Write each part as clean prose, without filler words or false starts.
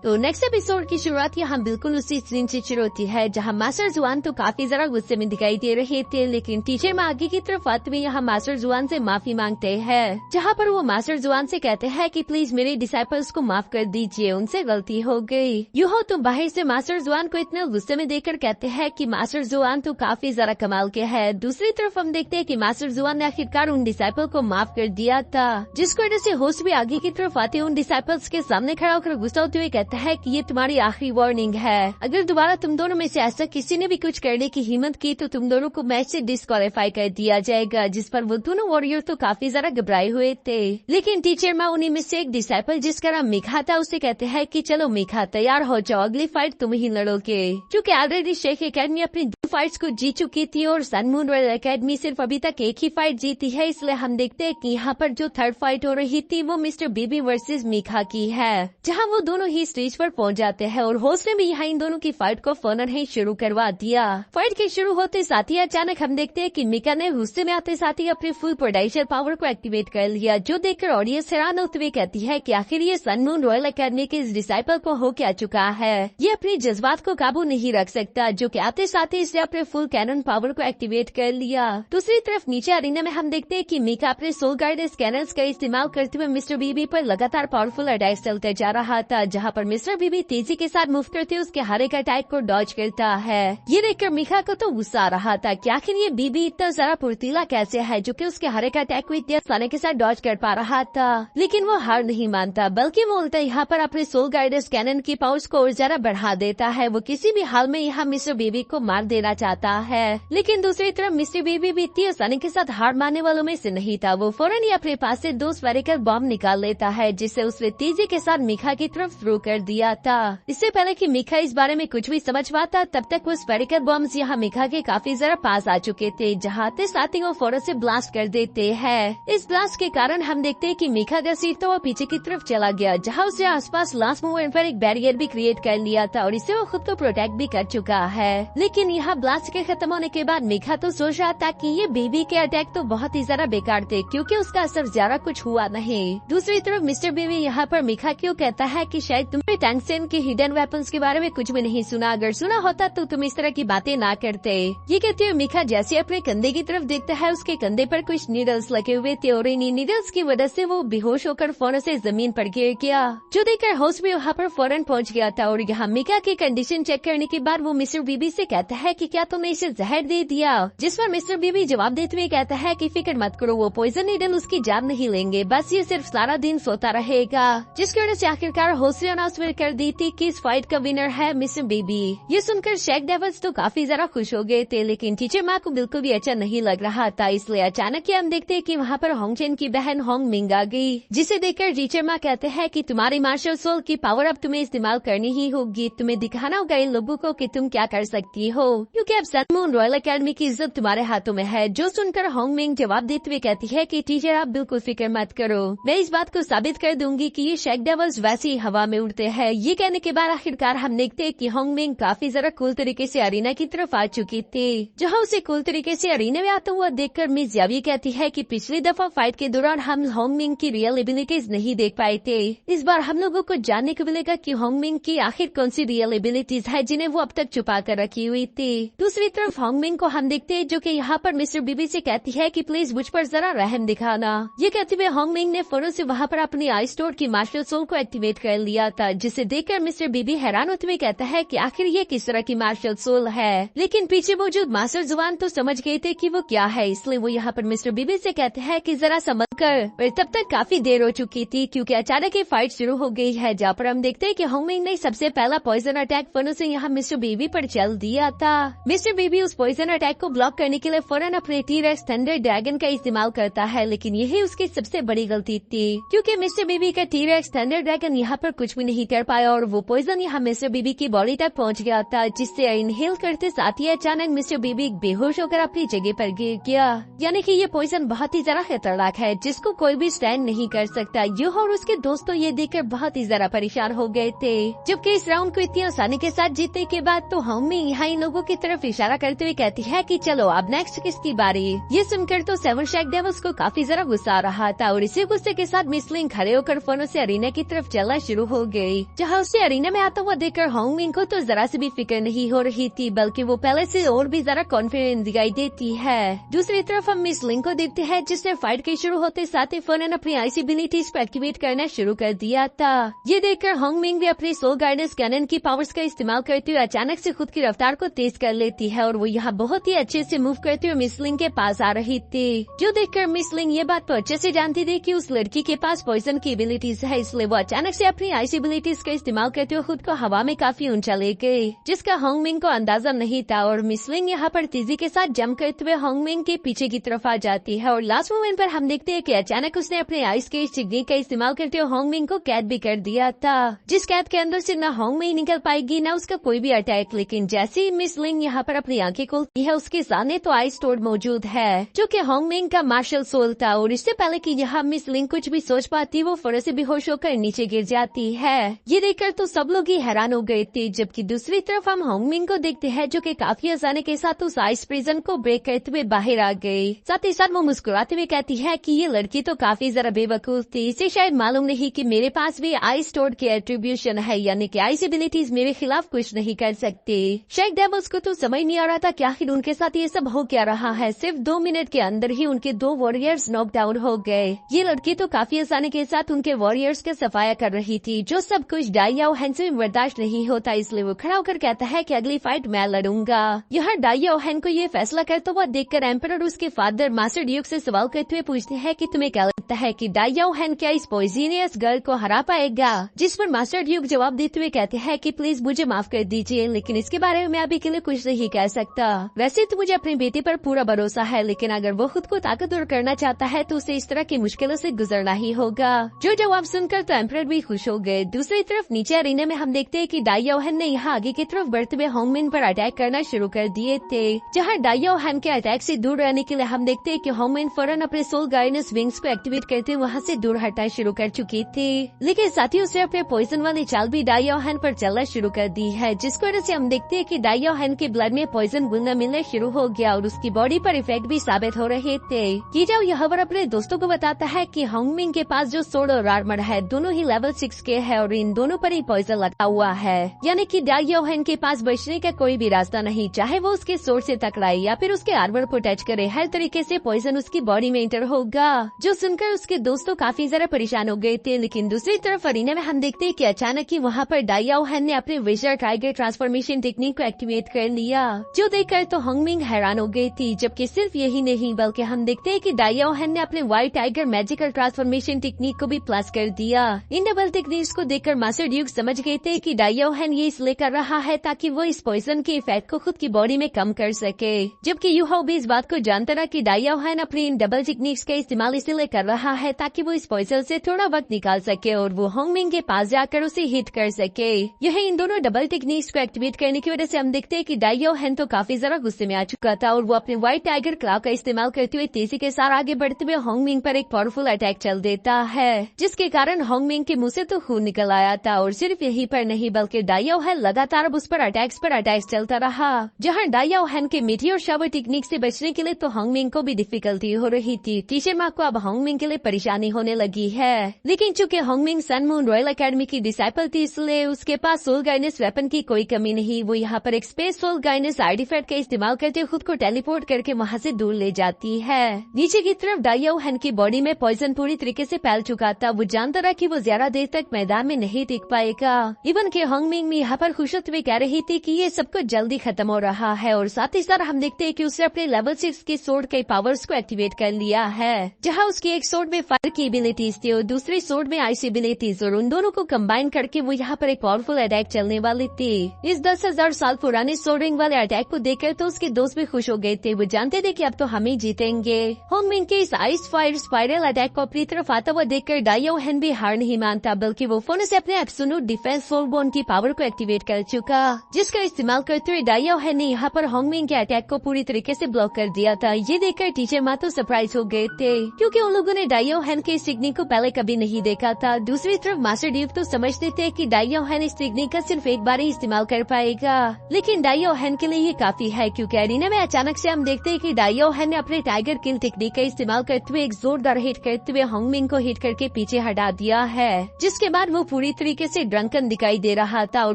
तो next episode की शुरुआत यहाँ बिल्कुल उसी सीन से शुरू होती है जहाँ मास्टर जुआन तो काफी जरा गुस्से में दिखाई दे रहे थे, लेकिन टीचर में आगे की तरफ आते हुए यहाँ मास्टर जुआन से माफी मांगते हैं, जहाँ पर वो मास्टर जुआन से कहते हैं कि प्लीज मेरे डिसाइपल्स को माफ कर दीजिए, उनसे गलती हो गई। यूँ हो तो बाहर से मास्टर जुआन को इतना गुस्से में देखकर कहते हैं कि मास्टर जुआन तो काफी जरा कमाल के है। दूसरी तरफ हम देखते हैं कि मास्टर जुआन ने आखिरकार उन डिसाइपल को माफ कर दिया था, जिसकी वजह से होस्ट भी आगे की तरफ आते उन डिसाइपल्स के सामने खड़ा होकर गुस्सा होते हुए कहता है कि ये तुम्हारी आखिरी वार्निंग है, अगर दोबारा तुम दोनों में से ऐसा किसी ने भी कुछ करने की हिम्मत की तो तुम दोनों को मैच से डिस्क्वालीफाई कर दिया जाएगा। जिस पर वो दोनों वॉरियर तो काफी जरा घबराए हुए थे, लेकिन टीचर माँ उन्हीं में से एक डिसाइपल जिसका नाम मीखा था उसे कहते हैं कि चलो मीखा तैयार हो जाओ, अगली फाइट तुम ही लड़ोगे। क्योंकि ऑलरेडी शेख एकेडमी अपनी 2 फाइट्स को जीत चुकी थी और सन मून रॉयल एकेडमी सिर्फ अभी तक एक ही फाइट जीती है, इसलिए हम देखते हैं कि यहाँ पर जो 3rd फाइट हो रही थी वो मिस्टर बीबी वर्सेस मीखा की है, जहाँ वो दोनों ही स्टेज पर पहुँच जाते हैं और होस्ट ने भी यहाँ इन दोनों की फाइट को फौरन ही शुरू करवा दिया। फाइट के शुरू होते साथ ही अचानक हम देखते हैं कि मीका ने गुस्से में आते साथ ही अपनी फुल पोटेंशियल पावर को एक्टिवेट कर लिया, जो देखकर ऑडियंस हैरान होते हुए कहती है कि आखिर ये सन मून रॉयल एकेडमी के इस डिसाइपल को हो क्या चुका है, ये अपने जज्बात को काबू नहीं रख सकता, जो कि आते साथ ही इसने अपने फुल कैनन पावर को एक्टिवेट कर लिया। दूसरी तरफ नीचे अरीना में हम देखते हैं कि मीका अपने सोल गाइडेंस कैनल्स का इस्तेमाल करते हुए मिस्टर बीबी पर लगातार पावरफुल अटैक चलते जा रहा था, जहाँ पर मिस्टर बीबी तेजी के साथ मूव करते उसके हर एक अटैक को डॉज करता है। ये देखकर मीका को तो गुस्सा आ रहा था कि आखिर ये बीबी इतना जरा फुर्तीला कैसे है जो कि उसके हर एक अटैक को इतने आसानी के साथ डॉज कर पा रहा था, लेकिन वो हार नहीं मानता, बल्कि वो उल्टा यहाँ पर अपने सोल गाइडेंस कैनन की पावर्स को और जरा बढ़ा देता है। वो किसी भी हाल में यहाँ मिस्टर बीबी को मार देना चाहता है, लेकिन दूसरी तरफ मिस्टर बीबी भी इतनी आसानी के साथ हार मानने वालों में से नहीं था। वो फौरन ही अपने पास से 2 स्फेरिकल बॉम्ब निकाल लेता है, जिसे उसने तेजी के साथ मीका की तरफ थ्रो कर दिया था। इससे पहले कि मीका इस बारे में कुछ भी समझ पाता तब तक वो स्फेरिकल बॉम्ब्स यहाँ मीका के काफी जरा पास आ चुके थे, जहाँ आते साथ ही वो फौरन से ब्लास्ट कर देते हैं। इस ब्लास्ट के कारण हम देखते हैं कि मीका घसीटता हुआ पीछे की तरफ चला गया, जहाँ उसने आसपास लास्ट मूवमेंट पर एक बैरियर भी क्रिएट कर लिया था और इससे वो खुद को प्रोटेक्ट भी कर चुका है। लेकिन यहाँ ब्लास्ट के खत्म होने के बाद मीका तो सोच रहा था कि ये बेबी के अटैक तो बहुत ही जरा बेकार थे, क्योंकि उसका असर ज्यादा कुछ हुआ नहीं। दूसरी तरफ मिस्टर बेबी यहाँ पर मीका क्यों कहता है कि शायद तुमने टंगस्टन के हिडन वेपन्स के बारे में कुछ भी नहीं सुना, अगर सुना होता तो तुम इस तरह की बातें ना करते। ये कहते हुए मीका जैसे अपने कंधे की तरफ देखता है, उसके कंधे पर कुछ नीडल्स लगे हुए थे और इन नीडल्स की वजह से वो बेहोश होकर फौरन से जमीन पर गिर गया, जो देखकर होस्ट भी वहाँ पर फौरन पहुँच गया था। और यहाँ मीका की कंडीशन चेक करने के बाद वो मिस्टर बीबी से कहता है कि क्या तुमने इसे जहर दे दिया, जिस पर मिस्टर बीबी जवाब देते हुए कहता है कि फिक्र मत करो, वो पॉइजन नीडल उसकी जान नहीं लेंगे, बस ये सिर्फ सारा दिन सोता रहेगा। जिसकी वजह से आखिरकार होस्ट ने अनाउंसमेंट कर दी थी कि इस फाइट का विनर है मिस्टर बेबी। ये सुनकर शेक डेविल्स तो काफी जरा खुश हो गए थे, लेकिन टीचर माँ को बिल्कुल भी अच्छा नहीं लग रहा था। इसलिए अचानक ही हम देखते हैं कि वहाँ पर होंगचेन की बहन होंग मिंग आ गई, जिसे देखकर टीचर माँ कहते हैं कि तुम्हारी मार्शल सोल की पावर अब तुम्हें इस्तेमाल करनी ही होगी, तुम्हें दिखाना होगा इन लोगों को कि तुम क्या कर सकती हो, क्योंकि अब सन मून रॉयल एकेडमी की इज्जत तुम्हारे हाथों में है। जो सुनकर होंग मिंग जवाब देते हुए कहती है कि टीचर आप बिल्कुल फिक्र मत करो, मैं इस बात को साबित कर दूंगी कि ये शेक डेविल्स वैसे ही हवा में उड़ते हैं। ये कहने के बाद आखिरकार हम देखते हैं कि होंग मिंग काफी जरा कूल तरीके से अरीना की तरफ आ चुकी थी, जहाँ उसे कूल तरीके से अरीना में आता हुआ देखकर मिस जावी कहती है कि पिछली दफा फाइट के दौरान हम होंग मिंग की रियल एबिलिटीज नहीं देख पाए थे, इस बार हम लोगों को जानने को मिलेगा कि होंग मिंग की आखिर कौन सी रियल एबिलिटीज है जिन्हें वो अब तक छुपा कर रखी हुई थी। दूसरी तरफ होंग मिंग को हम देखते हैं जो कि यहाँ पर मिस्टर बीबी से कहती है कि प्लीज मुझ पर जरा रहम दिखाना। ये कहते हुए होंग मिंग ने फौरन से वहाँ पर अपनी आई स्टोर की मार्शल सोल को एक्टिवेट कर लिया था, जिसे देखकर मिस्टर बीबी हैरान होते हुए कहता है कि आखिर ये किस तरह की मार्शल सोल है, लेकिन पीछे मौजूद मास्टर जुबान तो समझ गए थे कि वो क्या है, इसलिए वो यहाँ पर मिस्टर बीबी से कहते हैं कि जरा संभल कर। पर तब तक काफी देर हो चुकी थी, क्योंकि अचानक ये फाइट शुरू हो गई है, जहाँ पर हम देखते हैं कि होंग मिंग ने सबसे पहला पॉइजन अटैक फौरन से यहाँ मिस्टर बीबी पर चल दिया था। मिस्टर बीबी उस पॉइजन अटैक को ब्लॉक करने के लिए फौरन अपने टी-रेक्स थंडर ड्रैगन का इस्तेमाल करता है, लेकिन यही उसकी सबसे बड़ी गलती थी, क्योंकि मिस्टर बीबी का टी-रेक्स थंडर ड्रैगन यहाँ पर कुछ भी नहीं कर पाया और वो पॉइजन यहाँ मिस्टर बीबी की बॉडी तक पहुँच गया था, जिससे इनहेल करते साथ ही अचानक मिस्टर बीबी बेहोश होकर अपनी जगह पर गिर गया। यानी कि ये पॉइजन बहुत ही जरा खतरनाक है, जिसको कोई भी स्टैंड नहीं कर सकता। यूह और उसके दोस्तों ये देखकर बहुत ही जरा परेशान हो गए थे, जबकि इस राउंड को इतनी आसानी के साथ जीतने के बाद तो होंग मिंग यहाँ इन लोगों की तरफ इशारा करते हुए कहती है कि चलो अब नेक्स्ट किसकी बारी। ये सुनकर तो 7 शेक डेविल्स को काफी जरा गुस्सा आ रहा था और इसी गुस्से के साथ मिस लिंग खड़े होकर फोनों से अरीना की तरफ चलना शुरू हो गए। गई, जहाँ उसे अरीना में आता हुआ देखकर होंगमिन को तो जरा से भी फिक्र नहीं हो रही थी, बल्कि वो पहले से और भी ज्यादा कॉन्फिडेंट दिखाई देती है। दूसरी तरफ हम मिस लिंग को देखते हैं, जिसने फाइट के शुरू होते साथ ही फौरन अपनी आईसी एबिलिटीज को एक्टिवेट करना शुरू कर दिया था। ये देखकर होंगमिन भी अपने सोल गाइडेंस कैनन की पावर्स का इस्तेमाल करते हुए अचानक से खुद की रफ्तार को तेज कर लेती है और वो यहाँ बहुत ही अच्छे से मूव करते हुए मिस लिंग के पास आ रही थी, जो देखकर मिस लिंग ये बात तो अच्छे से जानती थी कि उस लड़की के पास पॉइजन की एबिलिटीज है, इसलिए वो अचानक से अपनी आईसी एबिलिटीज का इस्तेमाल करते हुए खुद को हवा में काफी ऊंचा ले गई, जिसका होंगमिन को अंदाजा नहीं था। और मिस लिंग यहाँ पर तेजी के साथ जंप करते हुए होंगमिन के पीछे की तरफ आ जाती है और लास्ट मोमेंट पर हम देखते हैं कि अचानक उसने अपने आइस के टेक्निक का इस्तेमाल करते हुए होंगमिन को कैद भी कर दिया था, जिस कैद के अंदर से न होंगमिन निकल पाएगी न उसका कोई भी अटैक। लेकिन जैसे ही मिस लिंग यहाँ पर अपनी आंखें खोलती है, उसके सामने तो आइस टोड मौजूद है, जो कि होंगमिन का मार्शल सोल था। और इससे पहले कि यहाँ मिस लिंग कुछ भी सोच पाती, वो फौरन से बेहोश होकर नीचे गिर जाती है। ये देखकर तो सब लोग ही हैरान हो गए थे, जबकि दूसरी तरफ हम होंगमिन को देखते हैं, जो कि काफी आसानी के साथ उस आइस प्रिजन को ब्रेक करते हुए बाहर आ गई। साथ ही साथ वो मुस्कुराते हुए कहती है कि ये लड़की तो काफी जरा बेवकूफ थी, इसे शायद मालूम नहीं कि मेरे पास भी आइस टोड की एट्रीब्यूशन है, यानी कि आइस एबिलिटीज मेरे खिलाफ कुछ नहीं कर सकती। शायद डेविल्स को तो समझ नहीं आ रहा था कि आखिर उनके साथ ये सब हो क्या रहा है। सिर्फ 2 मिनट के अंदर ही उनके 2 वॉरियर्स नॉकडाउन हो गए। ये लड़की तो काफी आसानी के साथ उनके वॉरियर्स का सफाया कर रही थी, जो सब कुछ डाई याओ हेन से बर्दाश्त नहीं होता, इसलिए वो खड़ा होकर कहता है कि अगली फाइट मैं लड़ूंगा। यहाँ डाई याओ हेन को ये फैसला करता हुआ देखकर एम्परर उसके फादर मास्टर ड्यूक से सवाल करते हुए पूछते हैं कि तुम्हें क्या लगता है कि डाई याओ हेन क्या इस पॉइजनियस गर्ल को हरा पाएगा, जिस पर मास्टर ड्यूक जवाब देते हुए कहते हैं कि प्लीज मुझे माफ कर दीजिए, लेकिन इसके बारे में मैं अभी के लिए कुछ नहीं कह सकता। वैसे तो मुझे अपनी बेटी पर पूरा भरोसा है, लेकिन अगर वो खुद को ताकतवर करना चाहता है तो उसे इस तरह की मुश्किलों से गुजरना ही होगा। जो जवाब सुनकर तो एम्परर भी खुश हो गए। दूसरी तरफ नीचे अरीना में हम देखते हैं कि डाई याओ हेन ने यहाँ आगे की तरफ बढ़ते हुए होंगमिन पर अटैक करना शुरू कर दिए थे। जहाँ डाई याओ हेन के अटैक से दूर रहने के लिए हम देखते हैं कि होंगमिन फौरन अपने सोल गाइडेंस विंग्स को एक्टिवेट करते वहाँ से दूर हटना शुरू कर चुकी थी, लेकिन साथ ही उसने अपने पॉइजन वाली चाल भी डाई याओ हेन पर चलना शुरू कर दी है, जिसकी वजह से हम देखते हैं कि डाई याओ हेन के ब्लड में पॉइजन घुलना मिलना शुरू हो गया और उसकी बॉडी पर इफेक्ट भी साबित हो रहे थे। की जाओ यहाँ पर अपने दोस्तों को बताता है कि होंगमिन के पास जो सोड और आर्मर है दोनों ही लेवल 6 के है और इन दोनों पर ही पॉइजन लगा हुआ है, यानी कि डाई याओ हेन के पास बचने का कोई भी रास्ता नहीं, चाहे वो उसके सोड से टकराए या फिर उसके आर्मर को टच करे, हर तरीके से पॉइजन उसकी बॉडी में एंटर होगा। जो सुनकर उसके दोस्तों काफी ज्यादा परेशान हो गए थे। लेकिन दूसरी तरफ अरीना में हम देखते हैं कि अचानक ही वहाँ पर डाई याओ हेन ने अपने विजर टाइगर ट्रांसफॉर्मेशन टेक्निक को एक्टिवेट कर लिया, जो देखकर तो होंगमिन हैरान हो गई थी। जबकि सिर्फ यही नहीं, बल्कि हम देखते हैं कि डाई याओ हेन ने अपने white tiger magical transformation technique को भी प्लस कर दिया। इन डबल टेक्निक्स को देखकर मास्टर ड्यूक समझ गए थे कि डाई याओ हेन ये इसलिए कर रहा है ताकि वो इस पॉइजन के इफेक्ट को खुद की बॉडी में कम कर सके, जबकि यूहाओ भी इस बात को जानता रहा कि डाई याओ हेन अपनी इन डबल टेक्निक्स का इस्तेमाल इसलिए कर रहा है ताकि वो इस पॉइजन से थोड़ा वक्त निकाल सके और वो होंगमिन के पास जाकर उसे हिट कर सके। यह इन दोनों डबल टेक्निक्स को एक्टिवेट करने की वजह से हम देखते हैं कि डाई याओ हेन तो काफी ज्यादा गुस्से में आ चुका था और वो अपने व्हाइट टाइगर क्लॉ का इस्तेमाल करते हुए तेजी के साथ आगे बढ़ते हुए होंगमिन पर एक पावरफुल अटैक चल देता है, जिसके कारण होंगमिन के मुंह से तो खून निकल आया था। और सिर्फ यही पर नहीं, बल्कि डाई याओ हेन लगातार अब उस पर अटैक्स चलता रहा। जहाँ डाई याओ हेन के मीटियोर शावर टेक्निक से बचने के लिए तो होंगमिन को भी डिफिकल्टी हो रही थी। टीचर माँ को अब होंगमिन के लिए परेशानी होने लगी है, लेकिन चूंकि होंगमिन सन मून रॉयल एकेडमी की डिसाइपल थी, इसलिए उसके पास सोल गाइडेंस वेपन की कोई कमी नहीं। वो यहाँ पर एक स्पेस सोल गाइडेंस आर्टिफैक्ट का इस्तेमाल करते खुद को टेलीपोर्ट करके वहाँ से दूर ले जाती है। नीचे की तरफ डाई याओ हेन की बॉडी में पॉइजन पूरी तरीके से फैल चुका था। वो जानता रहा कि वो ज्यादा देर तक मैदान में नहीं टिक पाएगा। इवन के होंगमिन भी यहाँ पर खुश होते हुए कह रही थी कि ये सब कुछ जल्दी खत्म हो रहा है और साथ ही साथ हम देखते हैं कि उसने अपने लेवल 6 के सोर्ड के पावर्स को एक्टिवेट कर लिया है, जहाँ उसकी एक सोर्ड में फायर की एबिलिटीज थी और दूसरी सोर्ड में आइस एबिलिटीज, और उन दोनों को कंबाइन करके वो यहाँ पर एक पावरफुल अटैक चलने वाली थी। इस 10,000 साल पुराने सोर्डिंग वाले अटैक को देखकर तो उसके दोस्त भी खुश हो गए थे। वो जानते थे कि अब तो हम ही जीतेंगे। होंगमिन के इस आइस फायर स्पाइरल अटैक को अपनी तरफ आता हुआ देखकर डाई याओ हेन भी हार नहीं मानता, बल्कि वो फोन से अपने एब्सोल्यूट डिफेंस सोलबोन की पावर को एक्टिवेट कर चुका, जिसका इस्तेमाल करते हुए डाई याओ हेन ने यहाँ पर होंगमिन के अटैक को पूरी तरीके से ब्लॉक कर दिया था। ये देखकर टीचर माँ तो सरप्राइज हो गए थे, क्योंकि उन लोगों ने डाई याओ हेन के इस टेक्निक को पहले कभी नहीं देखा था। दूसरी तरफ मास्टर ड्यूक तो समझते थे कि डाई याओ हेन इस टेक्निक का सिर्फ एक बार ही इस्तेमाल कर पाएगा, लेकिन डाई याओ हेन के लिए ये काफी है, क्योंकि एरिना में अचानक से हम देखते हैं कि डाई याओ हेन ने अपने टाइगर किल टेक्निक का इस्तेमाल करते हुए एक जोरदार हिट करते हुए होंगमिन को हिट करके पीछे हटा दिया है, जिसके बाद वो पूरी तरीके से ड्रंकन दिखाई दे रहा था और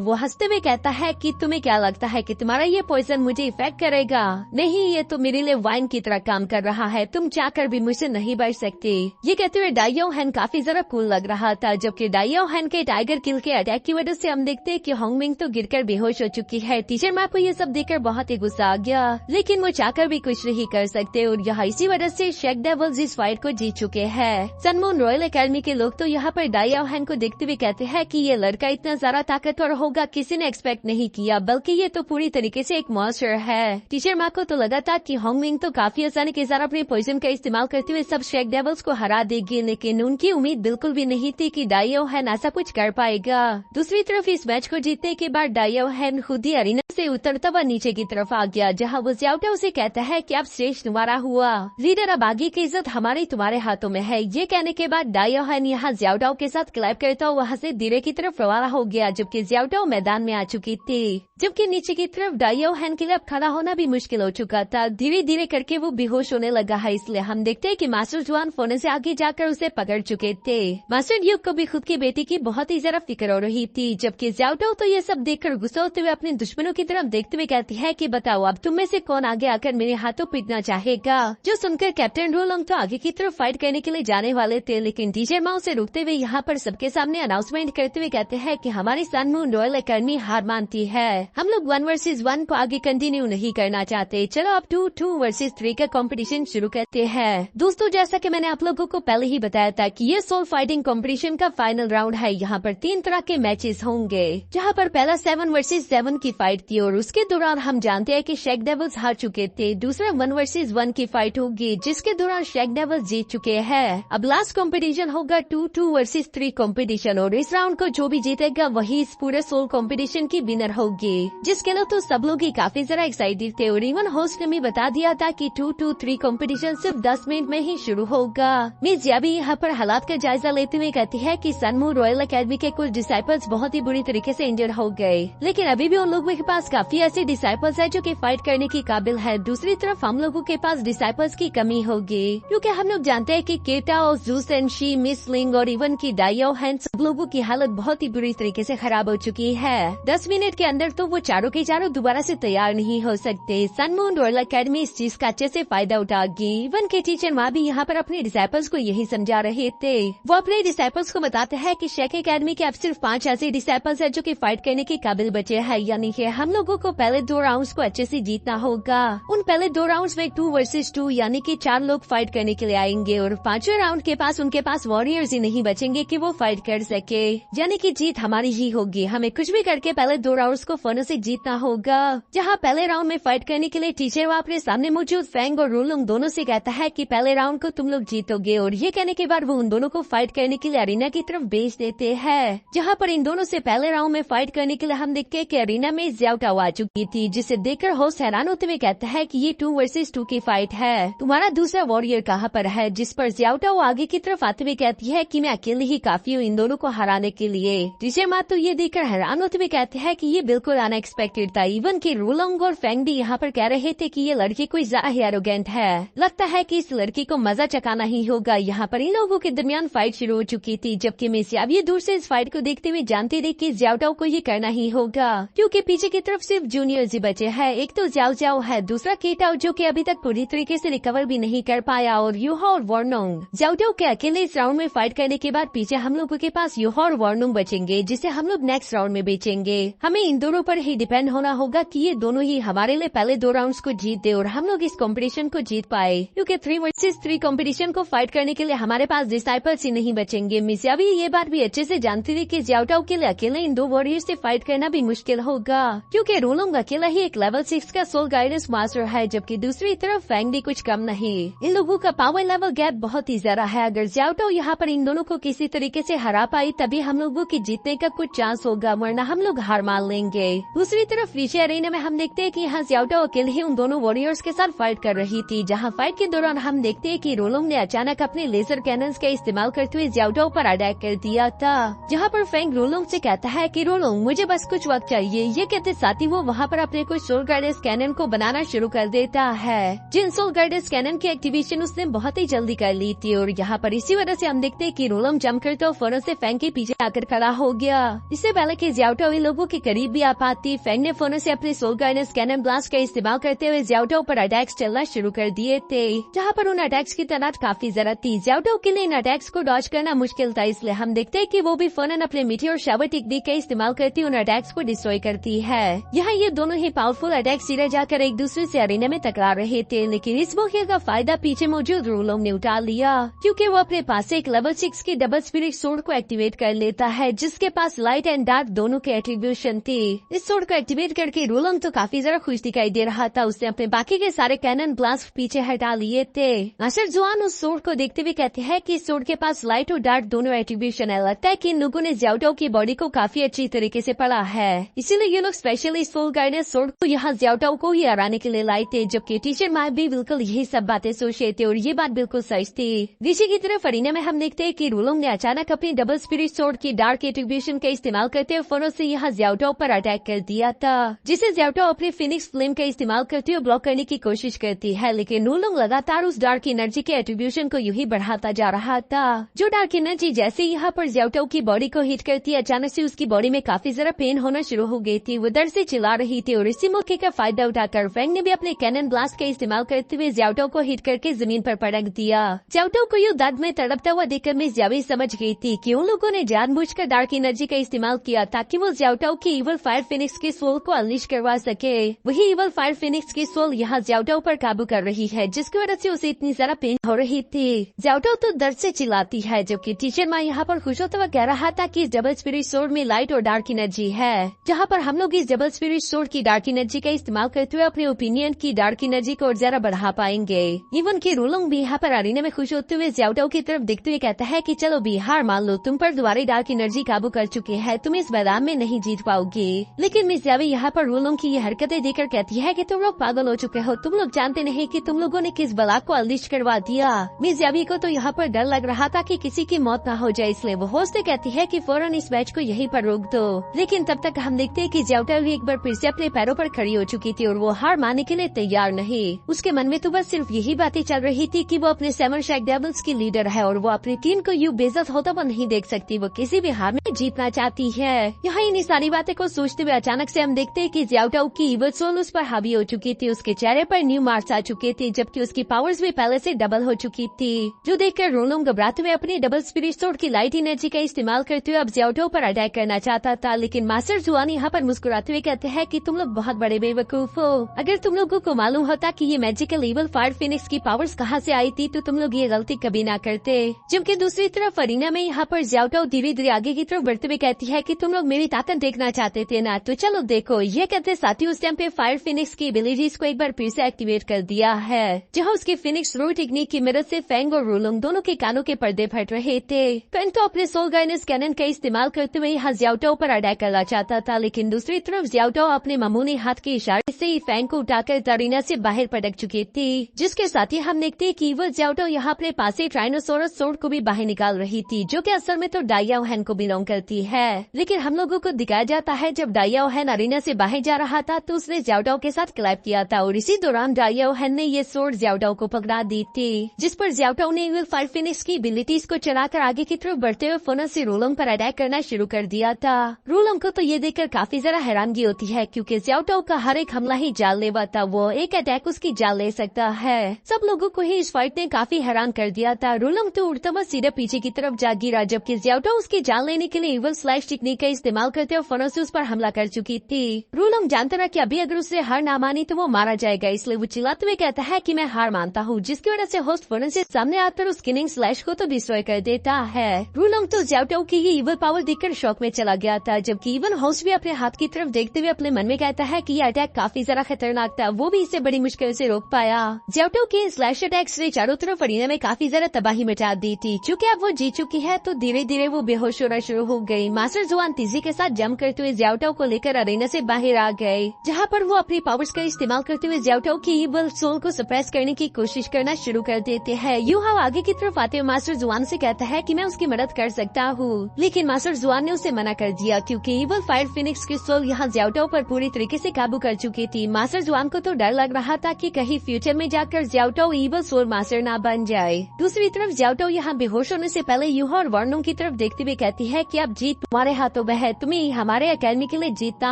वो हंसते हुए कहता है कि तुम्हें क्या लगता है कि तुम्हारा ये पॉइजन मुझे इफेक्ट करेगा? नहीं, ये तो मेरे लिए वाइन की तरह काम कर रहा है, तुम चाहकर भी मुझसे नहीं बच सकते। ये कहते हुए डाइयो हैन काफी जरा कूल लग रहा था, जबकि डाइयो हैन के टाइगर किल के अटैक की वजह से हम देखते हैं कि होंगमिंग तो गिरकर बेहोश हो चुकी है। टीचर मैप को ये सब देखकर बहुत ही गुस्सा आ गया, लेकिन वो चाहकर भी कुछ नहीं कर सकते और यहाँ इसी वजह से शेक डेविल्स इस फाइट को जीत चुके हैं। सनमून रॉयल एकेडमी के लोग तो यहाँ पर डाइयो हैन को देखते हुए कहते हैं कि ये लड़का इतना ज्यादा ताकतवर होगा किसी ने एक्सपेक्ट नहीं किया, बल्कि ये तो पूरी तरीके से एक मॉन्स्टर है। टीचर मैप को तो लगा था कि होंगमिंग तो काफी आसानी के साथ अपने पॉइजन का इस्तेमाल करते हुए सब शेक डेविल्स को हरा देगी, लेकिन उनकी उम्मीद बिल्कुल भी नहीं थी कि डाइयो हैन ऐसा कुछ कर पाएगा। दूसरी तरफ इस मैच को जीतने के बाद डाइयो हैन खुद ही अरीना से उतरता हुआ नीचे की तरफ आ गया, जहाँ वो ज़्याओटाओ से कहता है कि अब स्टेज तुम्हारा हुआ, लीडर अब आगे की इज्जत हमारी तुम्हारे हाथों में है। ये कहने के बाद डाइयो हैन यहाँ ज़्याओटाओ के साथ क्लैप करता हुआ वहाँ से धीरे की तरफ रवाना हो गया, जबकि ज़्याओटाओ मैदान में आ चुकी थी। जबकि नीचे की तरफ डाइयो हैन के लिए खड़ा होना भी मुश्किल हो चुका था, धीरे धीरे करके वो बेहोश होने लगा है। इसलिए हम देखते हैं कि मास्टर जुआन फोन से आगे जाकर उसे पकड़ चुके थे। मास्टर ड्यूक को भी खुद की बेटी की बहुत ही ज्यादा फिक्र हो रही थी, जबकि ज़्याओटाओ तो ये सब देखकर गुस्सा होते हुए अपने दुश्मनों की तरफ देखते हुए कहती है कि बताओ अब तुम में से कौन आगे आकर मेरे हाथों पीटना चाहेगा। जो सुनकर कैप्टन रोलोंग तो आगे की तरफ फाइट करने के लिए जाने वाले थे, लेकिन टीचर माओ से रुकते हुए यहाँ पर सबके सामने अनाउंसमेंट करते हुए कहते हैं कि हमारी सनमून रॉयल एकेडमी हार मानती है, हम लोग 1 वर्सेस 1 को आगे कंटिन्यू नहीं करना चाहते। चलो अब 2 वर्सेस 3 का कंपटीशन शुरू करते हैं। दोस्तों, जैसा कि मैंने आप लोगों को पहले ही बताया था कि ये सोल फाइटिंग कंपटीशन का फाइनल राउंड है। यहाँ पर 3 तरह के मैचेस होंगे, जहाँ पर पहला 7 वर्सेस 7 की फाइट थी और उसके दौरान हम जानते हैं कि शेक डेविल्स हार चुके थे। दूसरा 1 वर्सेस 1 की फाइट होगी, जिसके दौरान शेक डेविल्स जीत चुके हैं। अब लास्ट कंपटीशन होगा 2 वर्सेस 3 कंपटीशन और इस राउंड को जो भी जीतेगा वही इस पूरे सोल कंपटीशन की विनर होगी, जिसके लिए तो सब लोग ही काफी जरा एक्साइटेड थे और इवन होस्ट ने भी बता दिया था कि 2-3 कंपटीशन सिर्फ 10 मिनट में ही शुरू होगा। मिस याबी यहाँ पर हालात का जायजा लेते हुए कहती है कि सनमून रॉयल एकेडमी के कुछ डिसाइपल्स बहुत ही बुरी तरीके से इंजर्ड हो गए, लेकिन अभी भी उन लोगों के पास काफी ऐसे डिसाइपल्स है जो कि फाइट करने की काबिल है। दूसरी तरफ हम लोगों के पास डिसाइपल्स की कमी होगी, क्योंकि हम लोग जानते हैं कि केटा और जूस एंड शी, मिस लिंग और इवन की डाइयो हैन सब लोगों की हालत बहुत ही बुरी तरीके से खराब हो चुकी है। 10 मिनट के अंदर तो वो चारों के चारों दोबारा से तैयार नहीं हो सकते। सनमून रॉयल एकेडमी इस चीज का अच्छे से फायदा उठाएगी। इवन के टीचर माँ भी यहाँ पर अपने डिसाइपल्स को यही समझा रहे थे। वो अपने डिसाइपल्स को बताते हैं कि शेक एकेडमी के अब सिर्फ 5 ऐसे डिसाइपल्स है जो कि फाइट करने के काबिल बचे हैं, यानी कि हम लोगों को पहले 2 राउंड्स को अच्छे से जीतना होगा। उन पहले 2 राउंड्स में 2 वर्सेस 2 यानी कि 4 लोग फाइट करने के लिए आएंगे और 5वें राउंड के पास उनके पास वॉरियर्स ही नहीं बचेंगे कि वो फाइट कर सके, यानी कि जीत हमारी ही होगी। हमें कुछ भी करके पहले 2 राउंड्स को फन से जीतना होगा। जहाँ पहले राउंड में फाइट करने के लिए टीचर वो अपने सामने मौजूद फेंग और रोलोंग दोनों से कहता है कि पहले राउंड को तुम लोग जीतोगे, और ये कहने के बाद वो उन दोनों को फाइट करने के लिए अरीना की तरफ भेज देते हैं। जहाँ पर इन दोनों से पहले राउंड में फाइट करने के लिए हम देखते हैं कि अरीना में ज़्याओटाओ आ चुकी थी, जिसे देखकर होस्ट हैरान होते हुए कहता है कि ये 2 वर्सेस 2 की फाइट है, तुम्हारा दूसरा वॉरियर कहाँ पर है? जिस पर ज़्याओटाओ आगे की तरफ आते हुए कहती है कि मैं अकेले ही काफी हूँ इन दोनों को हराने के लिए। टीचर माँ तो ये देखकर हैरान होते हुए कहते हैं कि ये बिल्कुल अनएक्सपेक्टेड था। इवन की रोलोंग और फेंग भी यहाँ पर कह रहे थे कि ये लड़की कोई ज्यादा ही एरोगेंट है, लगता है कि इस लड़की को मजा चकाना ही होगा। यहाँ पर इन लोगों के दरमियान फाइट शुरू हो चुकी थी, जबकि मिस याबी दूर से इस फाइट को देखते हुए जानती थी कि ज़्याओटाओ को ये करना ही होगा, क्योंकि पीछे की तरफ सिर्फ जूनियर्स ही बचे हैं। एक तो ज़्याओ ज़्याओ है, दूसरा केटाओ जो कि अभी तक पूरी तरीके से रिकवर भी नहीं कर पाया, और यूहा और वॉर्नोंग। ज़्याओटाओ के अकेले इस राउंड में फाइट करने के बाद पीछे हम लोगों के पास यूहा और वॉर्नोंग बचेंगे, जिसे हम लोग नेक्स्ट राउंड में बेचेंगे। हमें इन दोनों पर ही डिपेंड होना होगा कि ये दोनों ही हमारे लिए पहले 2 राउंड्स को जीत दे और हम लोग इस कंपटीशन को जीत पाए, क्योंकि 3 वर्सेस 3 कंपटीशन को फाइट करने के लिए हमारे पास डिसाइपल्स ही नहीं बचेंगे। मिस याबी ये बात भी अच्छे से जानती थी कि ज़्याओटाओ के लिए अकेले इन 2 वॉरियर्स से फाइट करना भी मुश्किल होगा, क्योंकि रोलोंग अकेला ही एक लेवल 6 का सोल गाइडेंस मास्टर है, जबकि दूसरी तरफ फेंग भी कुछ कम नहीं। इन लोगों का पावर लेवल गैप बहुत ही ज्यादा है। अगर ज़्याओटाओ यहाँ पर इन दोनों को किसी तरीके से हरा पाई तभी हम लोगों की जीतने का कुछ चांस होगा, वरना हम लोग हार मान लेंगे। दूसरी तरफ विजय अरेना में हम देखते हैं कि यहाँ ज़्याओटाओ अकेले ही उन दोनों वॉरियर्स के साथ फाइट कर रही थी, जहाँ फाइट के दौरान हम देखते हैं कि रोलोंग ने अचानक अपने लेजर कैनन्स का इस्तेमाल करते हुए ज़्याओटाओ पर अटैक कर दिया था, जहाँ पर फेंग रोलोंग से कहता है कि रोलोंग मुझे बस कुछ वक्त चाहिए। ये कहते साथ ही वो वहाँ पर अपने कुछ सोल गाइडेंस कैनन को बनाना शुरू कर देता है, जिन सोल गाइडेंस कैनन की एक्टिवेशन उसने बहुत ही जल्दी कर ली थी, और यहाँ पर इसी वजह से हम देखते हैं कि रोलोंग जम कर तो फौरन से फेंग की पीछे आकर खड़ा हो गया। इससे पहले कि ज़्याओटाओ इन लोगों के करीब भी आ पाती, फेंग ने फोनों से अपने सोल गाइडेंस कैनन ब्लास्ट का इस्तेमाल करते हुए ज़्याओटाओ पर अटैक्स चलना शुरू कर दिए थे, जहाँ पर उन अटैक्स की तादाद काफी ज्यादा थी। ज़्याओटाओ के लिए इन अटैक्स को डॉज करना मुश्किल था, इसलिए हम देखते हैं कि वो भी फौरन अपने मीटियोर शावर टेक्निक का इस्तेमाल करती उन अटैक्स को डिस्ट्रॉय करती है। यहाँ ये दोनों ही पावरफुल अटैक्स सीधे जाकर एक दूसरे से अरीना में टकरा रहे थे, लेकिन इस मौके का फायदा पीछे मौजूद रूलोंग ने उठा लिया, क्योंकि वो अपने पास एक लेवल 6 की डबल स्पिरिट सोर्ड को एक्टिवेट कर लेता है, जिसके पास लाइट एंड डार्क दोनों के एट्रीब्यूशन थे। इस सोर्ड को एक्टिवेट करके रूलोंग तो काफी ज्यादा खुश दिखाई दे रहा था। उसने अपने बाकी के सारे कैनन ब्लास्ट पीछे हटा लिए थे। मास्टर जुआन उस सोर्ड को देखते हुए कहते हैं कि इस सोर्ड के पास लाइट और डार्क दोनों एट्रीब्यूशन है। लगता है कि इन लोगों ने ज़्याओटाओ की बॉडी को काफी अच्छी तरीके से पढ़ा है, इसीलिए ये लोग स्पेशली सोल गाइडेंस सोर्ड को यहाँ ज़्याओटाओ को ही हराने के लिए लाए थे, जबकि टीचर माय भी बिल्कुल यही सब बातें सोच रहे थे और ये बात बिल्कुल सच थी। नीचे की तरफ अरीना में हम देखते हैं कि रूलोंग ने अचानक अपनी डबल स्पिरिट सोर्ड की डार्क एट्रीब्यूशन का इस्तेमाल करते हुए फोनों से यहाँ ज़्याओटाओ पर अटैक कर दिया था, जिसे ज़्याओटाओ अपने फिनिक्स फ्लेम का इस्तेमाल करते हुए ब्लॉक करने की कोशिश करती है, लेकिन रूलोंग लगातार उस डार्क एनर्जी के एट्रीब्यूशन को यूं ही बढ़ाता जा रहा था। जो डार्क एनर्जी जैसे यहाँ पर ज़्याओटाओ की बॉडी को हिट करती, अचानक से उसकी बॉडी में काफी ज्यादा पेन होना शुरू हो गई थी। वो दर्द से चिल्ला रही थी और इसी मौके का फायदा उठाकर फेंग ने भी अपने कैनन ब्लास्ट का इस्तेमाल करते हुए ज़्याओटाओ को हिट करके जमीन पर पटक दिया। ज़्याओटाओ को यूं दर्द में तड़पता हुआ देखकर मिस ज़्यावी समझ गई थी कि उन लोगों ने जानबूझकर डार्क एनर्जी का इस्तेमाल किया ताकि वो ज़्याओटाओ की इवल फायर फिनिक्स के सोल को अनलीश करवा सके। वही इवल फायर फिनिक्स की सोल यहाँ ज़्याओटाओ पर काबू कर रही है, जिसकी वजह से उसे इतनी ज्यादा पेन हो रही थी। ज़्याओटाओ तो दर्द से चिल्लाती है, जबकि टीचर माँ यहाँ पर खुश होता हुआ कह रहा था कि इस डबल स्पिरिट सोर्ड में लाइट और डार्क एनर्जी है, जहाँ पर हम लोग इस डबल स्पिरिट सोर्ड की डार्क एनर्जी का इस्तेमाल करते हुए अपने ओपिनियन की डार्क एनर्जी को और ज्यादा बढ़ा पाएंगे। इवन की रूलोंग भी यहाँ पर अरीना में खुश होते हुए ज़्याओटाओ की तरफ देखते हुए कहता है कि चलो भी हार मान लो, तुम पर दोबारा डार्क एनर्जी काबू कर चुके हैं, तुम इस मैदान में नहीं जीत पाओगी। लेकिन मिस ज़्यावी यहाँ पर रूलोंग की ये हरकतें देखकर कहती है कि तुम लोग पागल हो चुके हो, तुम लोग जानते नहीं कि तुम लोगों ने किस बला को अनलीश करवा दिया। मिस ज़्यावी को तो यहाँ पर डर लग रहा था कि किसी की मौत न हो जाए, इसलिए वो होस्ट से कहती है कि फौरन इस मैच को यहीं पर रोक दो। लेकिन तब तक हम देखते हैं कि ज़्याओटाओ एक बार फिर से अपने पैरों पर खड़ी हो चुकी थी और वो हार मानने के लिए तैयार नहीं। उसके मन में तो बस सिर्फ यही बातें चल रही थी कि वो अपने सेवन शैक डेविल्स की लीडर है और वो अपनी टीम को यूं बेइज्जत होता हुआ नहीं देख सकती, वो किसी भी हार में जीतना चाहती है। यहाँ इन सारी बातें को सोचते हुए अचानक से हम देखते हैं कि ज़्याओटाओ की इवल सोल उस पर हावी हो चुकी थी, उसके चेहरे पर न्यू मार्क्स आ चुके थे, जबकि उसकी पावर्स भी पहले से डबल हो चुकी थी, जो देखकर रूलोंग घबराते हुए अपनी डबल स्पिरिट सोर्ड की लाइट एनर्जी का इस्तेमाल करते हुए अब ज़्याओटाओ पर अटैक करना चाहता था। लेकिन मास्टर जुआन यहाँ पर मुस्कुराते हुए कहते हैं कि तुम लोग बहुत बड़े बेवकूफ हो, अगर तुम लोगों को मालूम होता कि ये मैजिकल इवल फायर फिनिक्स की पावर्स कहाँ से आई थी तो तुम लोग ये गलती कभी ना करते। जबकि दूसरी तरफ अरीना में यहाँ पर ज़्याओटाओ धीरे धीरे आगे की तरफ बढ़ते हुए कहती है कि तुम लोग मेरी ताकत देखना चाहते थे ना, तो चलो देखो। ये कहते साथ ही उस टाइम पे फायर फिनिक्स की एबिलिटीज को एक बार फिर से एक्टिवेट कर दिया है, जहाँ उसकी फिनिक्स रो टेक्निक की मदद से फेंग और रूलोंग दोनों के कानों के पर्दे फट रहे थे। फेंग तो अपने सोल गाइडेंस कैनन का इस्तेमाल करते हुए यहाँ ज़्याओटाओ पर अटैक करना चाहता था, लेकिन दूसरी तरफ ज़्याओटाओ अपने मामूली हाथ के इशारे से ही फेंग को उठाकर अरीना से बाहर पटक चुकी थी, जिसके साथ ही हम देखते हैं कि वो ज़्याओटाओ यहाँ अपने पास से ट्राइनोसोरस सोर्ड को भी बाहर निकाल रही थी, जो कि असल में तो डाइयाओहेन को बिलोंग करती है। लेकिन हम लोगों को दिखाया जाता है जब डाइयाओहेन अरीना से बाहर जा रहा था तो उसने ज़्याओटाओ के साथ क्लैप किया था और इसी दौरान डाइयाओहेन ने ये सोर्ड ज़्याओटाओ को पकड़ा दी थी, जिस पर ज़्याओटाओ ने इविल फायर फिनिक्स की एबिलिटीज को चलाकर आगे की तरफ बढ़ते हुए फोनों से रूलोंग पर अटैक करना शुरू कर दिया था। रूलोंग को तो ये देखकर काफी ज्यादा हैरानगी होती है, क्योंकि ज़्याओटाओ का हर एक हमला ही जानलेवा था, वो एक अटैक उसकी जान ले सकता है। सब लोगों को ही इस फाइट ने काफी हैरान कर दिया था। रूलोंग तो उड़ता हुआ सीधे पीछे की तरफ जा गिरा, जबकि ज़्याओटाओ उसकी जान लेने के लिए इविल स्लैश टेक्निक का इस्तेमाल करते हुए फोनों से उस पर हमला कर चुकी थी। रूलोंग जानता था कि अभी अगर उससे हार ना मानी तो वो मारा जाएगा, इसलिए वो चिल्लाते हुए कहता है कि मैं हार मानता हूँ, जिसकी वजह से होस्ट फोनों से सामने आकर उस किलिंग स्लैश को तो डिस्ट्रॉय कर देता है। रूलोंग तो ज़्याओटाओ की ये इविल पावर देखकर शॉक में चला गया था, जबकि इवन होस्ट भी अपने हाथ की तरफ देखते हुए अपने मन में कहता है कि ये अटैक काफी ज्यादा खतरनाक था, वो भी इसे बड़ी मुश्किल से रोक पाया। ज़्याओटाओ के स्लैश अटैक्स ने चारों तरफ अरीना में काफी ज्यादा तबाही मचा दी थी। चूँकि अब वो जीत चुकी है तो धीरे धीरे वो बेहोश होना शुरू हो गई। मास्टर जुआन तेजी के साथ जंप करते हुए ज़्याओटाओ को लेकर अरीना से बाहर आ गए, जहाँ पर वो अपनी पावर्स का इस्तेमाल करते हुए ज़्याओटाओ की इविल सोल को सप्रेस करने की कोशिश करना शुरू कर देते हैं। यूहाओ आगे की तरफ आते हुए मास्टर जुआन से कहता है कि मैं उसकी मदद कर सकता हूँ, लेकिन मास्टर जुआन ने उसे मना कर दिया, क्योंकि इविल फायर फिनिक्स की सोल यहाँ ज़्याओटाओ पर पूरी तरीके से काबू कर चुकी थी। मास्टर जुआन को तो डर लग रहा था कि कहीं फ्यूचर में जाकर ज़्याओटाओ इविल सोल मास्टर ना बन जाए। दूसरी तरफ ज़्याओटाओ यहाँ बेहोश होने से पहले यूहा और वर्नोंग की तरफ देखते हुए कहती है कि अब जीत तुम्हारे हाथों में है, तुम्हें हमारे अकेडमी के लिए जीतना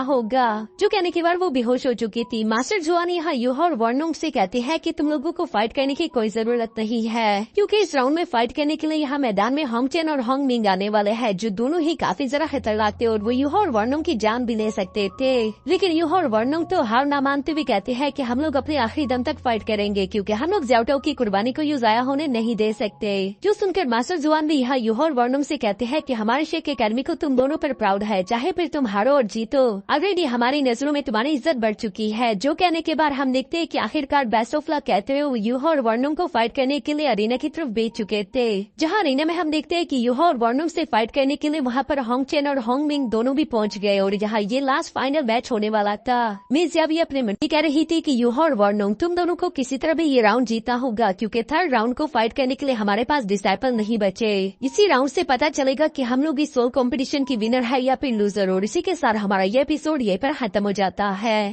होगा। जो कहने के बाद वो बेहोश हो चुकी थी। मास्टर जुआन यहाँ यूहा और वर्नोंग से कहते हैं कि तुम लोगों को फाइट करने की कोई जरूरत नहीं है, क्योंकि इस राउंड में फाइट करने के लिए यहाँ मैदान में होंग चेन और होंग मिंग आने वाले हैं, जो दोनों ही काफी जरा खतरनाक थे और वो यूहा और वर्नोंग की जान भी ले सकते थे। लेकिन यूहा और वर्नोंग तो हार ना मानते हुए कहते हैं कि हम लोग अपने आखिरी दम तक फाइट करेंगे, क्योंकि हम लोग ज़्याओटाओ की कुर्बानी को यूं जाया होने नहीं दे सकते। जो सुनकर मास्टर जुआन भी यहाँ यूहा और वर्नोंग से कहते हैं कि हमारे शेख एकेडमी को तुम दोनों पर प्राउड है, चाहे फिर तुम हारो और जीतो, ऑलरेडी हमारी नजरों में तुम्हारी इज्जत बढ़ चुकी है। जो कहने के बाद हम देखते हैं कि आखिरकार बेस्ट ऑफ लक कहते हुए यूहा और वर्नोंग को फाइट करने के लिए अरीना की तरफ भेज चुके थे। जहाँ अरीना में हम देखते हैं कि यूहा और वर्नोंग से फाइट करने के लिए वहाँ पर होंग चेन और होंग मिंग दोनों भी पहुँच गए और यहाँ ये लास्ट फाइनल मैच होने वाला था। मिर्जिया भी अपने मन में कह रही थी कि यूहा और वर्नोंग तुम दोनों को किसी तरह भी ये राउंड जीतना होगा, क्योंकि थर्ड राउंड को फाइट करने के लिए हमारे पास डिसाइपल नहीं बचे। इसी राउंड से पता चलेगा कि हम लोग इस सोल कंपटीशन की विनर है या फिर लूजर। और इसी के साथ हमारा ये एपिसोड ये पर खत्म हो जाता है।